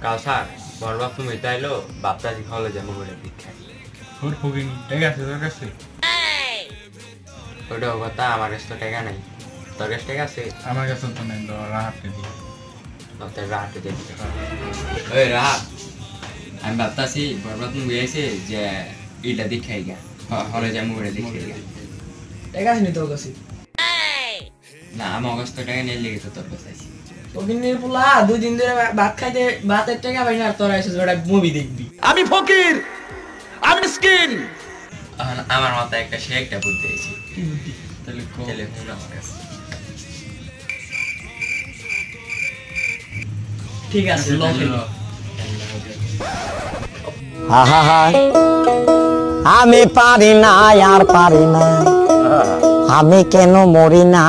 কাল স্যার বরবাদ তুমি তাইলো বাপটাজি খাওয়ালে যেমন করে দীক্ষা তোর ফকিনি ঠিক আছে তোর কাছে ওইটা কথা আমার কাছে তো টাকা নাই তোর কাছে টাকা আছে আমার কাছে তো নেই রাহাতকে দিই তোর রাহাতে দিয়ে দিতে ওই রাহাত আমি ভাবতাছি বরবাদ মুভি আইছে যে ইটা দেখাই গা হলে যেমন করে দেখাই গা টাকা আছে নি তোর কাছে না আমার কাছে তো টাকা নিয়ে লেগে তো তোর কাছে আইছি ফকিনের পোলা 2 দিন ধরে ভাত খাইতে ভাতের টাকা পাই না আর তোরা এসে ওটা মুভি দেখবি আমি ফকির আমি মিসকিন এখন আমার মাথায় একটা সে একটা বুদ্ধি আইছে কি বুদ্ধি তাহলে টেলিফোন আমার কাছে ঠিক আছে ল আহা আমি পারি না আর পারি না আমি কেন মরি না